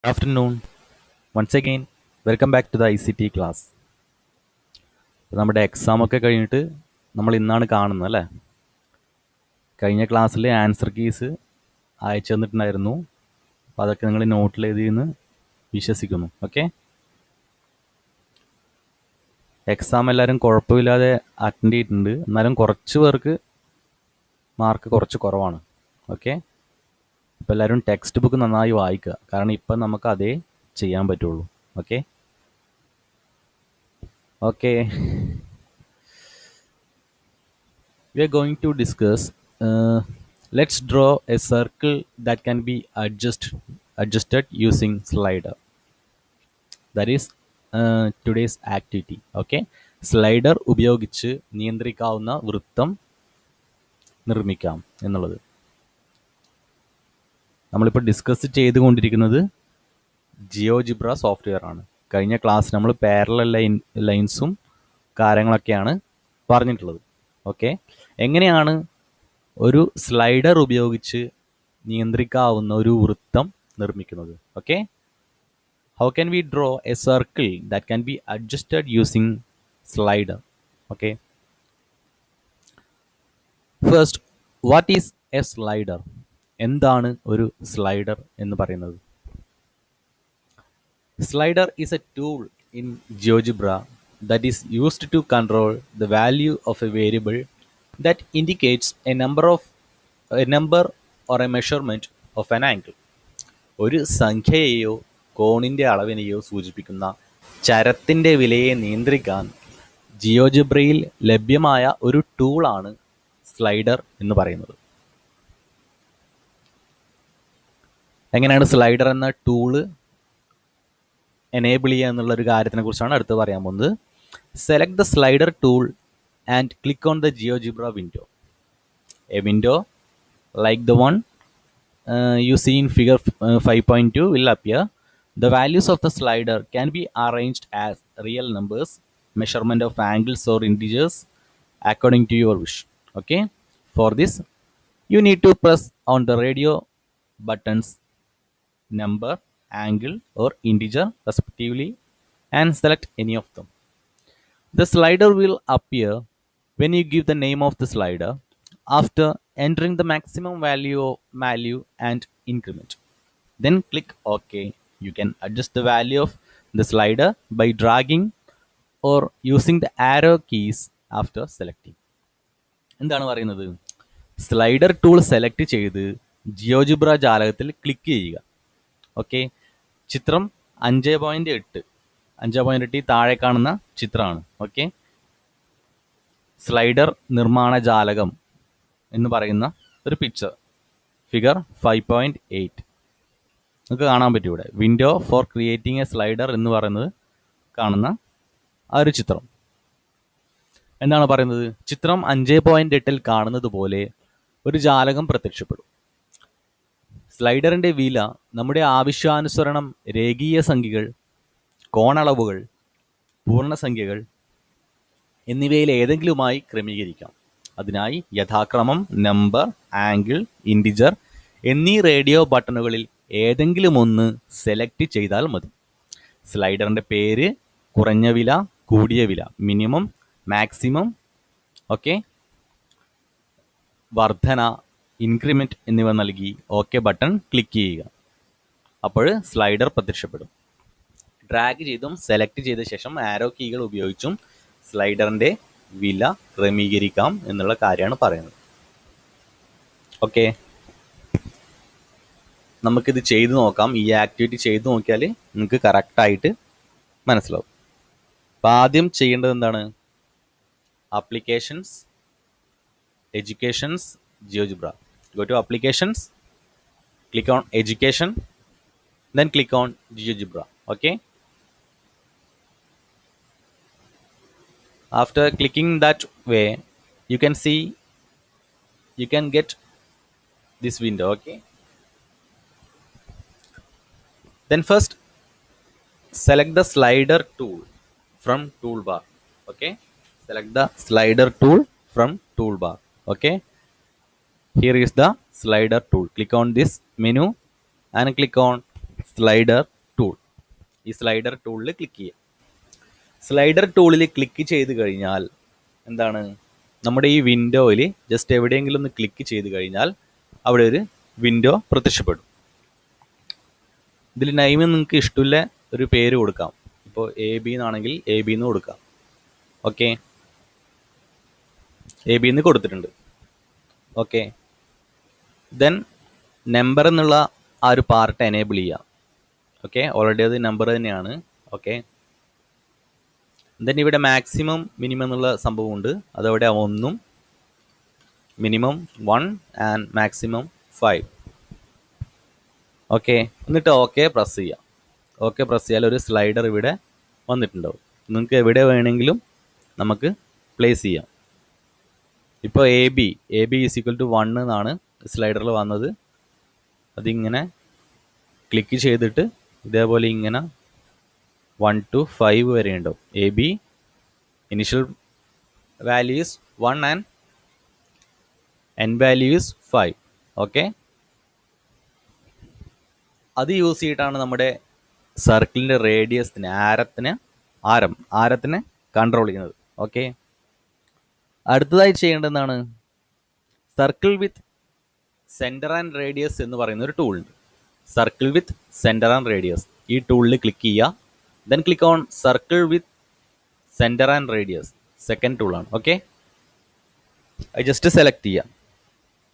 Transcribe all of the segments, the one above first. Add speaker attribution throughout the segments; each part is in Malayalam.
Speaker 1: Afternoon. Once again, welcome back to the ICT class. നമ്മുടെ എക്സാം ഒക്കെ കഴിഞ്ഞിട്ട് നമ്മൾ ഇന്നാണ് കാണുന്നത് അല്ലേ? കഴിഞ്ഞ ക്ലാസ്സിൽ ആൻസർ കീസ് അയച്ചു തന്നിട്ടുണ്ടായിരുന്നു. അപ്പോൾ അതൊക്കെ നിങ്ങൾ നോട്ടിൽ എഴുതിയെന്ന് വിശ്വസിക്കുന്നു. ഓക്കെ, എക്സാം എല്ലാവരും കുഴപ്പമില്ലാതെ അറ്റൻഡ് ചെയ്തിട്ടുണ്ട്. എന്നാലും കുറച്ച് പേർക്ക് മാർക്ക് കുറച്ച് കുറവാണ്. ഓക്കെ, അപ്പോൾ എല്ലാവരും ടെക്സ്റ്റ് ബുക്ക് നന്നായി വായിക്കുക. കാരണം ഇപ്പം നമുക്ക് അതേ ചെയ്യാൻ പറ്റുള്ളൂ. Okay okay we are going to discuss let's draw a circle that can be adjusted using slider. That is today's activity. Okay, slider ഉപയോഗിച്ച് നിയന്ത്രിക്കാവുന്ന വൃത്തം നിർമ്മിക്കാം എന്നുള്ളത് നമ്മളിപ്പോൾ ഡിസ്കസ് ചെയ്തുകൊണ്ടിരിക്കുന്നത് ജിയോജിബ്ര സോഫ്റ്റ്വെയർ ആണ്. കഴിഞ്ഞ ക്ലാസ് നമ്മൾ പാരലൽ ലൈൻസും കാര്യങ്ങളൊക്കെയാണ് പറഞ്ഞിട്ടുള്ളത്. ഓക്കെ, എങ്ങനെയാണ് ഒരു സ്ലൈഡർ ഉപയോഗിച്ച് നിയന്ത്രിക്കാവുന്ന ഒരു വൃത്തം നിർമ്മിക്കുന്നത്? Okay, how can V draw A circle that can be adjusted using slider? Okay, first, what is A slider? എന്താണ് ഒരു സ്ലൈഡർ എന്ന് പറയുന്നത്? Slider is a tool in GeoGebra that is used to control the value of a variable that indicates a number or a measurement of an angle. ഒരു സംഖ്യയെയോ കോണിൻ്റെ അളവിനെയോ സൂചിപ്പിക്കുന്ന ചരത്തിൻ്റെ വിലയെ നിയന്ത്രിക്കാൻ ജിയോജിബ്രയിൽ ലഭ്യമായ ഒരു ടൂളാണ് സ്ലൈഡർ എന്ന് പറയുന്നത്. എങ്ങനെയാണ് സ്ലൈഡർ എന്ന ടൂള് എനേബിൾ ചെയ്യുക എന്നുള്ളൊരു കാര്യത്തിനെ കുറിച്ചാണ് അടുത്ത് പറയാൻ പോകുന്നത്. Select the slider tool and click on the GeoGebra window. A window like the one you see in figure 5.2 will appear. The values of the slider can be arranged as real numbers, measurement of angles or integers according to your wish. Okay, for this you need to press on the radio buttons number, angle or integer respectively and select any of them. The slider will appear when you give the name of the slider after entering the maximum value and increment. Then click OK. You can adjust the value of the slider by dragging or using the arrow keys after selecting. എന്താണ് പറയുന്നത്? സ്ലൈഡർ ടൂൾ സെലക്ട് ചെയ്ത് ജിയോജിബ്ര ജാലകത്തിൽ ക്ലിക്ക് ചെയ്യുക. ഓക്കെ, ചിത്രം 5.8 താഴെ കാണുന്ന ചിത്രമാണ്. ഓക്കെ, സ്ലൈഡർ നിർമ്മാണ ജാലകം എന്ന് പറയുന്ന ഒരു പിക്ചർ, ഫിഗർ 5.8 നിങ്ങൾക്ക് കാണാൻ പറ്റും. ഇവിടെ window four creating A slider എന്ന് പറയുന്നത് കാണുന്ന ആ ഒരു ചിത്രം. എന്താണ് പറയുന്നത്? ചിത്രം 5.8 കാണുന്നത് പോലെ ഒരു ജാലകം പ്രത്യക്ഷപ്പെടും. സ്ലൈഡറിൻ്റെ വില നമ്മുടെ ആവശ്യാനുസരണം രേഖീയ സംഖ്യകൾ, കോണളവുകൾ, പൂർണ്ണസംഖ്യകൾ എന്നിവയിൽ ഏതെങ്കിലുമായി ക്രമീകരിക്കാം. അതിനായി യഥാക്രമം നമ്പർ, ആംഗിൾ, ഇൻറ്റിജർ എന്നീ റേഡിയോ ബട്ടണുകളിൽ ഏതെങ്കിലും ഒന്ന് സെലക്ട് ചെയ്താൽ മതി. സ്ലൈഡറിൻ്റെ പേര്, കുറഞ്ഞ വില, കൂടിയ വില, മിനിമം, മാക്സിമം, ഓക്കെ, വർധന, ഇൻക്രിമെൻറ്റ് എന്നിവ നൽകി ഓക്കെ ബട്ടൺ ക്ലിക്ക് ചെയ്യുക. അപ്പോൾ സ്ലൈഡർ പ്രത്യക്ഷപ്പെടും. ഡ്രാഗ് ചെയ്തും സെലക്ട് ചെയ്ത ശേഷം ആരോ കീകൾ ഉപയോഗിച്ചും സ്ലൈഡറിൻ്റെ വില ക്രമീകരിക്കാം എന്നുള്ള കാര്യമാണ് പറയുന്നത്. ഓക്കെ, നമുക്കിത് ചെയ്തു നോക്കാം. ഈ ആക്ടിവിറ്റി ചെയ്തു നോക്കിയാൽ നിങ്ങൾക്ക് കറക്റ്റായിട്ട് മനസ്സിലാവും. അപ്പം ആദ്യം ചെയ്യേണ്ടത് എന്താണ്? Applications, educations, GeoGebra. Go to applications, click on education, then click on GeoGebra. Okay, after clicking that way you can see, you can get this window. Okay, then first select the slider tool from toolbar. Okay, select the slider tool from toolbar. Okay, here is the slider tool. Click on this menu and click on slider ഈ സ്ലൈഡർ ടൂളിൽ ക്ലിക്ക് ചെയ്യുക. സ്ലൈഡർ ടൂളിൽ ക്ലിക്ക് ചെയ്ത് കഴിഞ്ഞാൽ എന്താണ്, നമ്മുടെ ഈ വിൻഡോയിൽ ജസ്റ്റ് എവിടെയെങ്കിലും ഒന്ന് ക്ലിക്ക് ചെയ്ത് കഴിഞ്ഞാൽ അവിടെ ഒരു വിൻഡോ പ്രത്യക്ഷപ്പെടും. ഇതിൽ നെയിം നിങ്ങൾക്ക് ഇഷ്ടമുള്ള ഒരു പേര് കൊടുക്കാം. ഇപ്പോൾ എ ബി എന്നാണെങ്കിൽ എ ബി എന്ന് കൊടുക്കാം. ഓക്കെ, എ ബി എന്ന് കൊടുത്തിട്ടുണ്ട്. ഓക്കെ, ദെൻ നമ്പർ എന്നുള്ള ആ ഒരു പാർട്ട് എനേബിൾ ചെയ്യാം. ഓക്കെ, ഓൾറെഡി അത് നമ്പർ തന്നെയാണ്. ഓക്കെ, ദെൻ ഇവിടെ മാക്സിമം മിനിമം എന്നുള്ള സംഭവമുണ്ട്. അതവിടെ 1 മിനിമം 1 ആൻഡ് മാക്സിമം 5. ഓക്കെ, എന്നിട്ട് ഓക്കെ പ്രസ് ചെയ്യാം. ഓക്കെ പ്രസ് ചെയ്യാൻ ഒരു സ്ലൈഡർ ഇവിടെ വന്നിട്ടുണ്ടാവും. നിങ്ങൾക്ക് എവിടെ വേണമെങ്കിലും നമുക്ക് പ്ലേസ് ചെയ്യാം. ഇപ്പോൾ A B is equal to 1 എന്നാണ് സ്ലൈഡറിൽ വന്നത്. അതിങ്ങനെ ക്ലിക്ക് ചെയ്തിട്ട് ഇതേപോലെ ഇങ്ങനെ 1 to 5 വരെ ഉണ്ടാവും. A B initial value is 1 and N value is 5. Okay, അത് യൂസ് ചെയ്തിട്ടാണ് നമ്മുടെ സർക്കിളിൻ്റെ റേഡിയസിന് ആരത്തിനെ കൺട്രോൾ ചെയ്യുന്നത്. ഓക്കെ, അടുത്തതായി ചെയ്യേണ്ടതാണ് circle with centre and radius എന്ന് പറയുന്ന ഒരു ടൂൾ ഉണ്ട്. Circle with centre and radius, ഈ ടൂളിൽ ക്ലിക്ക് ചെയ്യുക. Then click on circle with centre and radius, second ടൂളാണ്. ഓക്കെ, അത് ജസ്റ്റ് സെലക്ട് ചെയ്യാം.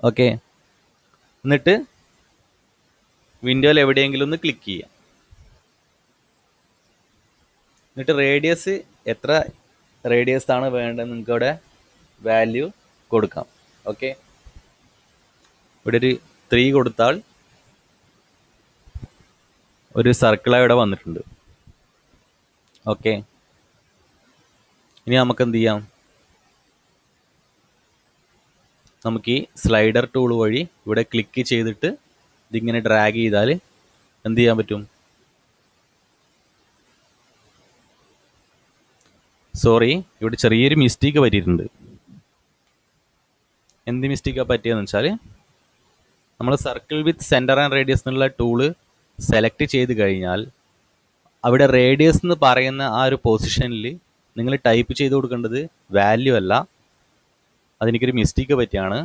Speaker 1: ഓക്കെ, എന്നിട്ട് വിൻഡോയിൽ എവിടെയെങ്കിലും ഒന്ന് ക്ലിക്ക് ചെയ്യാം. എന്നിട്ട് റേഡിയസ് എത്ര റേഡിയസ് ആണ് വേണ്ടത് നിങ്ങൾക്ക് അവിടെ വാല്യൂ കൊടുക്കാം. ഓക്കെ, ഇവിടെ ഒരു 3 കൊടുത്താൽ ഒരു സർക്കിൾ അവിടെ വന്നിട്ടുണ്ട്. ഓക്കെ, ഇനി നമുക്ക് എന്ത് ചെയ്യാം, നമുക്ക് ഈ സ്ലൈഡർ ടൂൾ വഴി ഇവിടെ ക്ലിക്ക് ചെയ്തിട്ട് ഇതിങ്ങനെ ഡ്രാഗ് ചെയ്താൽ എന്ത് ചെയ്യാൻ പറ്റും, സോറി ഇവിടെ ചെറിയൊരു മിസ്റ്റേക്ക് പറ്റിയിട്ടുണ്ട്. എന്ത് മിസ്റ്റേക്കാണ് പറ്റിയതെന്ന് വെച്ചാൽ നമ്മൾ circle with centre and radius എന്നുള്ള ടൂള് സെലക്ട് ചെയ്ത് കഴിഞ്ഞാൽ അവിടെ റേഡിയസ് എന്ന് പറയുന്ന ആ ഒരു പൊസിഷനിൽ നിങ്ങൾ ടൈപ്പ് ചെയ്ത് കൊടുക്കേണ്ടത് വാല്യൂ അല്ല. അതെനിക്കൊരു മിസ്റ്റേക്ക് പറ്റിയാണ്.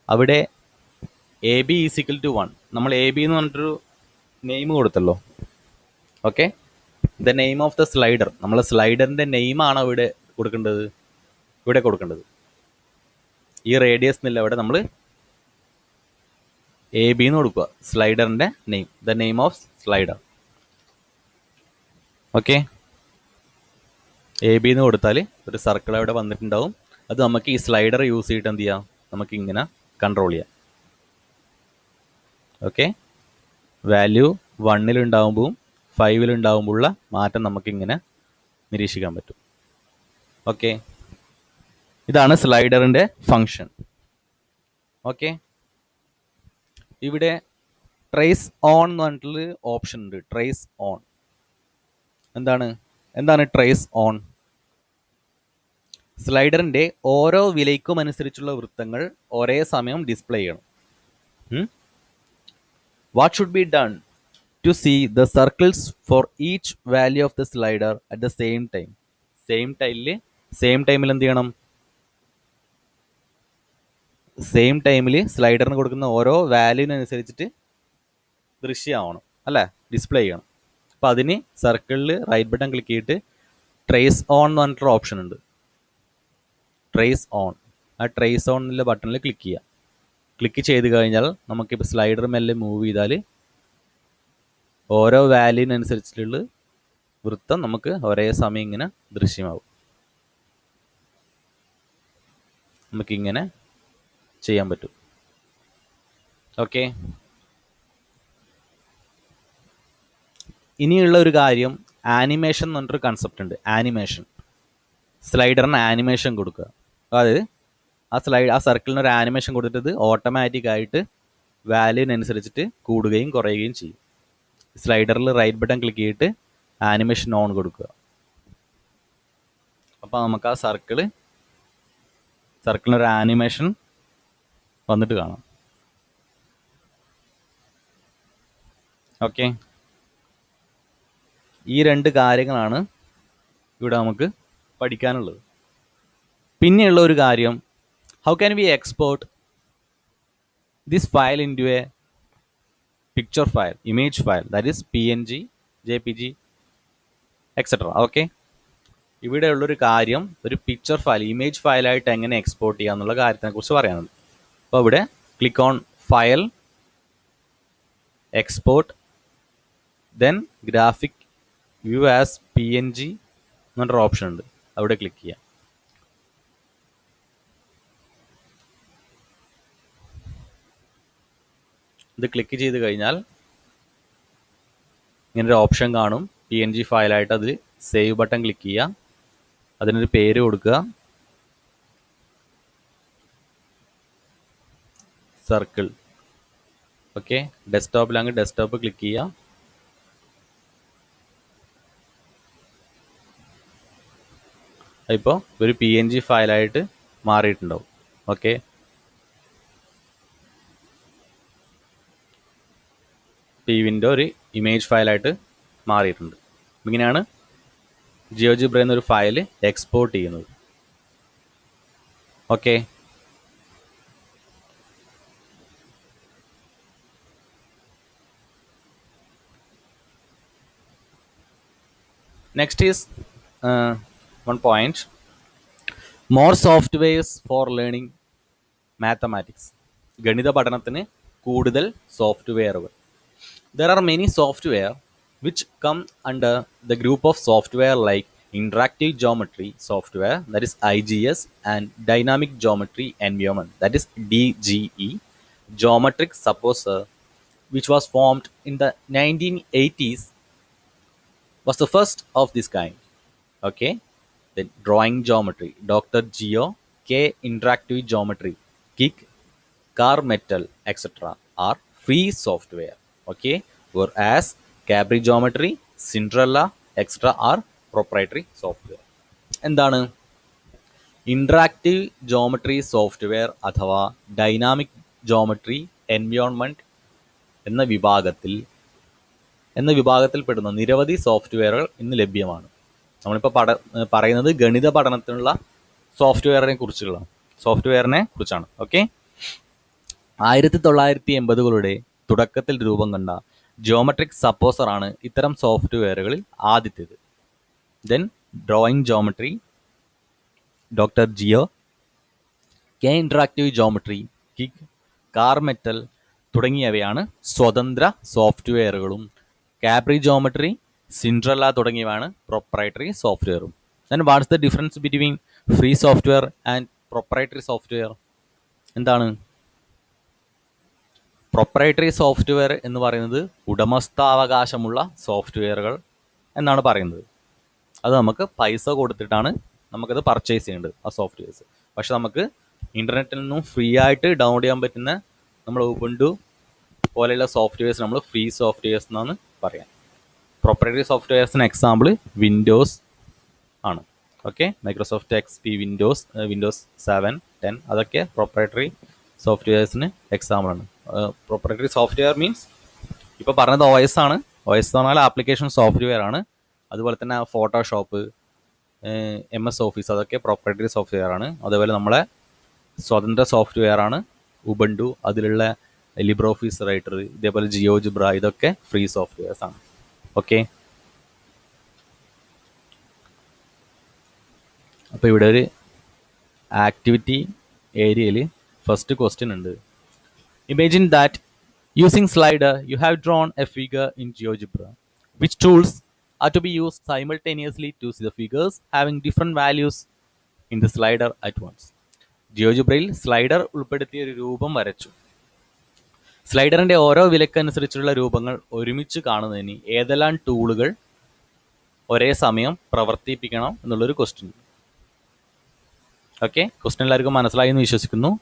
Speaker 1: അവിടെ A B is equal to 1 നമ്മൾ എ ബി എന്ന് പറഞ്ഞിട്ടൊരു നെയിം കൊടുത്തല്ലോ. Okay, the name of the slider, നമ്മൾ സ്ലൈഡറിൻ്റെ നെയിമാണ് ഇവിടെ കൊടുക്കേണ്ടത്. ഈ റേഡിയസ് എന്നില്ല, ഇവിടെ നമ്മൾ എ ബി എന്ന് കൊടുക്കുക. സ്ലൈഡറിൻ്റെ name, the name of slider. Okay, A B എന്ന് കൊടുത്താൽ ഒരു സർക്കിൾ അവിടെ വന്നിട്ടുണ്ടാവും. അത് നമുക്ക് ഈ സ്ലൈഡർ യൂസ് ചെയ്തിട്ട് എന്ത് ചെയ്യാം, നമുക്ക് ഇങ്ങനെ കൺട്രോൾ ചെയ്യാം. ഓക്കെ, വാല്യൂ 1 5 മാറ്റം നമുക്കിങ്ങനെ നിരീക്ഷിക്കാൻ പറ്റും. ഓക്കെ, ഇതാണ് സ്ലൈഡറിൻ്റെ ഫങ്ഷൻ. ഓക്കെ, ഇവിടെ ട്രേസ് ഓൺ എന്ന് പറഞ്ഞിട്ടുള്ള ഓപ്ഷൻ ഉണ്ട്. ട്രേസ് ഓൺ എന്താണ് ട്രേസ് ഓൺ? സ്ലൈഡറിൻ്റെ ഓരോ വിലയ്ക്കും അനുസരിച്ചുള്ള വൃത്തങ്ങൾ ഒരേ സമയം ഡിസ്പ്ലേ ചെയ്യണം. What should be done to see the circles for each value of the slider at the same time. Same ടൈമിൽ എന്ത് ചെയ്യണം, സെയിം ടൈമിൽ സ്ലൈഡറിന് കൊടുക്കുന്ന ഓരോ വാല്യൂവിനനുസരിച്ചിട്ട് ദൃശ്യമാവണം അല്ലേ, ഡിസ്പ്ലേ ചെയ്യണം. അപ്പോൾ അതിന് സർക്കിളിൽ റൈറ്റ് ബട്ടൺ ക്ലിക്ക് ചെയ്തിട്ട് ട്രേസ് ഓൺ എന്ന് പറഞ്ഞിട്ടൊരു ഓപ്ഷൻ ഉണ്ട്. ട്രേസ് ഓൺ, ആ ട്രേസ് ഓൺ എന്നുള്ള ബട്ടണിൽ ക്ലിക്ക് ചെയ്യുക. ക്ലിക്ക് ചെയ്ത് കഴിഞ്ഞാൽ നമുക്കിപ്പോൾ സ്ലൈഡർ മെല്ലെ മൂവ് ചെയ്താൽ ഓരോ വാല്യൂവിനനുസരിച്ചിട്ടുള്ള വൃത്തം നമുക്ക് ഒരേ സമയം ഇങ്ങനെ ദൃശ്യമാവും. നമുക്കിങ്ങനെ ചെയ്യാൻ പറ്റും. ഓക്കെ, ഇനിയുള്ള ഒരു കാര്യം ആനിമേഷൻ എന്ന് പറഞ്ഞിട്ടൊരു കൺസെപ്റ്റ് ഉണ്ട്. ആനിമേഷൻ, സ്ലൈഡറിന് ആനിമേഷൻ കൊടുക്കുക. അതായത് ആ സർക്കിളിന് ഒരു ആനിമേഷൻ കൊടുത്തിട്ട് ഓട്ടോമാറ്റിക്കായിട്ട് വാല്യൂവിനനുസരിച്ചിട്ട് കൂടുകയും കുറയുകയും ചെയ്യും. സ്ലൈഡറിൽ റൈറ്റ് ബട്ടൺ ക്ലിക്ക് ചെയ്തിട്ട് ആനിമേഷൻ ഓൺ കൊടുക്കുക. അപ്പോൾ നമുക്ക് ആ സർക്കിളിനൊരു ആനിമേഷൻ വന്നിട്ട് കാണാം. ഓക്കെ, ഈ രണ്ട് കാര്യങ്ങളാണ് ഇവിടെ നമുക്ക് പഠിക്കാനുള്ളത്. പിന്നെയുള്ള ഒരു കാര്യം, how can we export this file into a picture file, image file, that is PNG, JPG, et cetera. Okay, ഇവിടെയുള്ളൊരു കാര്യം ഒരു പിക്ചർ ഫയൽ, ഇമേജ് ഫയലായിട്ട് എങ്ങനെ എക്സ്പോർട്ട് ചെയ്യുക എന്നുള്ള കാര്യത്തിനെ കുറിച്ച് പറയാനുണ്ട്. അപ്പോൾ ഇവിടെ click on file, export, then graphic view as PNG എന്നൊരു ഓപ്ഷൻ ഉണ്ട്, അവിടെ ക്ലിക്ക് ചെയ്യാം. ഇത് ക്ലിക്ക് ചെയ്ത് കഴിഞ്ഞാൽ ഇങ്ങനൊരു ഓപ്ഷൻ കാണും, PNG ഫയലായിട്ട്. അത് സേവ് ബട്ടൺ ക്ലിക്ക് ചെയ്യുക, അതിനൊരു പേര് കൊടുക്കുക, സർക്കിൾ. ഓക്കെ, ഡെസ്ക്ടോപ്പിലാണെങ്കിൽ ഡെസ്ക്ടോപ്പ് ക്ലിക്ക് ചെയ്യുക. ഇപ്പോൾ ഒരു PNG ഫയലായിട്ട് മാറിയിട്ടുണ്ടാവും. ഓക്കെ, ഈ വിൻഡോ ഒരു ഇമേജ് ഫയലായിട്ട് മാറിയിട്ടുണ്ട്. ഇങ്ങനെയാണ് ജിയോജിബ്ര എന്നൊരു ഫയൽ എക്സ്പോർട്ട് ചെയ്യുന്നത്. Okay, next is one point, more softwares for learning mathematics. ഗണിത പഠനത്തിന് കൂടുതൽ സോഫ്റ്റ്വെയറുകൾ. There are many software which come under the group of software like interactive geometry software, that is IGS, and dynamic geometry environment, that is DGE. Geometric Supposer, which was formed in the 1980s, was the first of this kind. Okay, then drawing geometry, Dr. Geo, K interactive geometry, KIC, Car Metal, etc. are free software. Okay, whereas Cabri geometry, Cinderella, etc. are proprietary software. എന്താണ് ഇൻട്രാക്റ്റീവ് ജോമെട്രി സോഫ്റ്റ്വെയർ അഥവാ ഡൈനാമിക് ജോമെട്രി എൻവയോൺമെൻറ്റ് എന്ന വിഭാഗത്തിൽപ്പെടുന്ന നിരവധി സോഫ്റ്റ്വെയറുകൾ ഇന്ന് ലഭ്യമാണ്. നമ്മളിപ്പോൾ പറയുന്നത് ഗണിത പഠനത്തിനുള്ള സോഫ്റ്റ്വെയറിനെ കുറിച്ചാണ്. ഓക്കെ, 1980കളുടെ തുടക്കത്തിൽ രൂപം കണ്ട ജിയോമെട്രിക് സപ്പോസർ ആണ് ഇത്തരം സോഫ്റ്റ്വെയറുകളിൽ ആദ്യത്തേത്. Then drawing geometry, doctor geo, K interactive geometry, kig, car metal തുടങ്ങിയവയാണ് സ്വതന്ത്ര സോഫ്റ്റ്വെയറുകളും. കാബ്രി ജോമെട്രി, സിൻഡ്രല്ല തുടങ്ങിയവയാണ് പ്രൊപ്രൈറ്ററി സോഫ്റ്റ്വെയറും. Then what's the difference between free software and proprietary software? എന്താണ് പ്രൊപ്രൈറ്ററി സോഫ്റ്റ്വെയർ എന്ന് പറയുന്നത്? ഉടമസ്ഥാവകാശമുള്ള സോഫ്റ്റ്വെയറുകൾ എന്നാണ് പറയുന്നത്. അത് നമുക്ക് പൈസ കൊടുത്തിട്ടാണ് നമുക്കത് പർച്ചേസ് ചെയ്യേണ്ടത്, ആ സോഫ്റ്റ്വെയർസ്. പക്ഷെ നമുക്ക് ഇൻ്റർനെറ്റിൽ നിന്നും ഫ്രീ ആയിട്ട് ഡൗൺലോഡ് ചെയ്യാൻ പറ്റുന്ന നമ്മൾ ഉബുണ്ടു പോലെയുള്ള സോഫ്റ്റ്വെയർസ് നമ്മൾ ഫ്രീ സോഫ്റ്റ്വെയർസ് എന്നാണ് പറയാം. പ്രൊപ്രൈറ്ററി സോഫ്റ്റ്വെയർസിന് എക്സാമ്പിൾ വിൻഡോസ് ആണ്. ഓക്കെ, മൈക്രോസോഫ്റ്റ് XP, വിൻഡോസ് 7, 10 അതൊക്കെ പ്രൊപ്രൈറ്ററി സോഫ്റ്റ്വെയർസിന് എക്സാമ്പിളാണ്. പ്രൊപ്രൈറ്ററി സോഫ്റ്റ്വെയർ മീൻസ് ഇപ്പോൾ പറഞ്ഞത് OS ആണ്. OS എന്ന് പറഞ്ഞാൽ ആപ്ലിക്കേഷൻ സോഫ്റ്റ്വെയർ ആണ്. അതുപോലെ തന്നെ ഫോട്ടോഷോപ്പ്, MS ഓഫീസ് അതൊക്കെ പ്രൊപ്രൈറ്ററി സോഫ്റ്റ്വെയർ ആണ്. അതുപോലെ നമ്മളെ സ്വതന്ത്ര സോഫ്റ്റ്വെയർ ആണ് ഉബുണ്ടു, അതിലുള്ള ലിബ്രെ ഓഫീസ് റൈറ്റർ, ഇതേപോലെ ജിയോജിബ്ര, ഇതൊക്കെ ഫ്രീ സോഫ്റ്റ്വെയർസ് ആണ്. ഓക്കെ, അപ്പോൾ ഇവിടെ ഒരു ആക്ടിവിറ്റി ഏരിയയിൽ ഫസ്റ്റ് ക്വസ്റ്റ്യൻ ഉണ്ട്. Imagine that using slider you have drone A figure in GeoGebra. Which tools are to be used simultaneously to see the figures having different values in the slider at once? ജിയോജിബ്രയിൽ സ്ലൈഡർ ഉൾപ്പെടുത്തിയ ഒരു രൂപം വരച്ചു. സ്ലൈഡറിന്റെ ഓരോ വിലക്കനുസരിച്ചുള്ള രൂപങ്ങൾ ഒരുമിച്ച് കാണുന്നതിന് ഏതെല്ലാം ടൂളുകൾ ഒരേ സമയം പ്രവർത്തിപ്പിക്കണം എന്നുള്ളൊരു ക്വസ്റ്റ്യൻ. ഓക്കെ, ക്വസ്റ്റ്യൻ എല്ലാവർക്കും മനസ്സിലായി എന്ന് വിശ്വസിക്കുന്നു.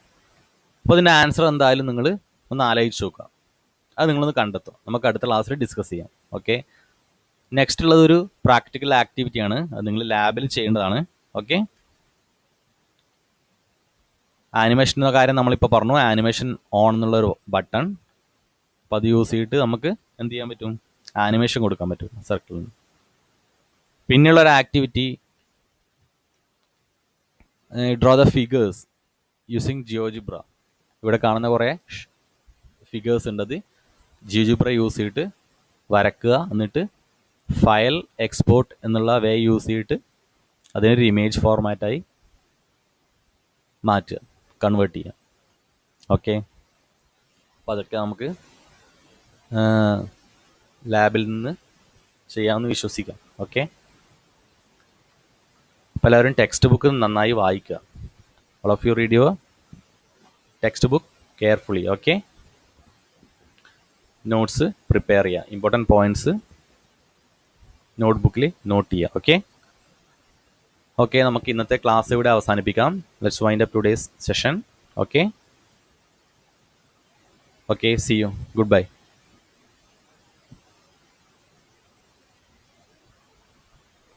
Speaker 1: അപ്പോൾ അതിൻ്റെ ആൻസർ എന്തായാലും നിങ്ങൾ ഒന്ന് ആലോചിച്ച് നോക്കുക, അത് നിങ്ങളൊന്ന് കണ്ടെത്തുക. നമുക്ക് അടുത്ത ക്ലാസ്സിൽ ഡിസ്കസ് ചെയ്യാം. ഓക്കെ, നെക്സ്റ്റ് ഉള്ളതൊരു പ്രാക്ടിക്കൽ ആക്ടിവിറ്റിയാണ്, അത് നിങ്ങൾ ലാബിൽ ചെയ്യേണ്ടതാണ്. ഓക്കെ, ആനിമേഷൻ എന്ന കാര്യം നമ്മളിപ്പോൾ പറഞ്ഞു. ആനിമേഷൻ ഓൺ എന്നുള്ളൊരു ബട്ടൺ, അപ്പോൾ അത് യൂസ് ചെയ്തിട്ട് നമുക്ക് എന്ത് ചെയ്യാൻ പറ്റും? ആനിമേഷൻ കൊടുക്കാൻ പറ്റും സർക്കിളിന്. പിന്നെയുള്ള ഒരു activity, draw the figures using GeoGebra. ഇവിടെ കാണുന്ന കുറേ ഫിഗേഴ്സ് ഉണ്ട്, അത് ജിയോജിബ്ര യൂസ് ചെയ്തിട്ട് വരക്കുക. എന്നിട്ട് ഫയൽ എക്സ്പോർട്ട് എന്നുള്ള വേ യൂസ് ചെയ്തിട്ട് അതിനൊരു ഇമേജ് ഫോർമാറ്റായി മാറ്റുക, കൺവേർട്ട് ചെയ്യുക. ഓക്കെ, അപ്പോൾ അതൊക്കെ നമുക്ക് ലാബിൽ നിന്ന് ചെയ്യാമെന്ന് വിശ്വസിക്കാം. ഓക്കെ, അപ്പോൾ എല്ലാവരും ടെക്സ്റ്റ് ബുക്ക് നന്നായി വായിക്കുക. All of you read your text book carefully. Okay, notes prepare ചെയ്യുക, ഇമ്പോർട്ടൻറ്റ് പോയിൻറ്റ്സ് നോട്ട്ബുക്കിൽ നോട്ട് ചെയ്യുക. ഓക്കെ ഓക്കെ, നമുക്ക് ഇന്നത്തെ ക്ലാസ് ഇവിടെ അവസാനിപ്പിക്കാം. Let's wind up today's session. Okay okay, see you, good by.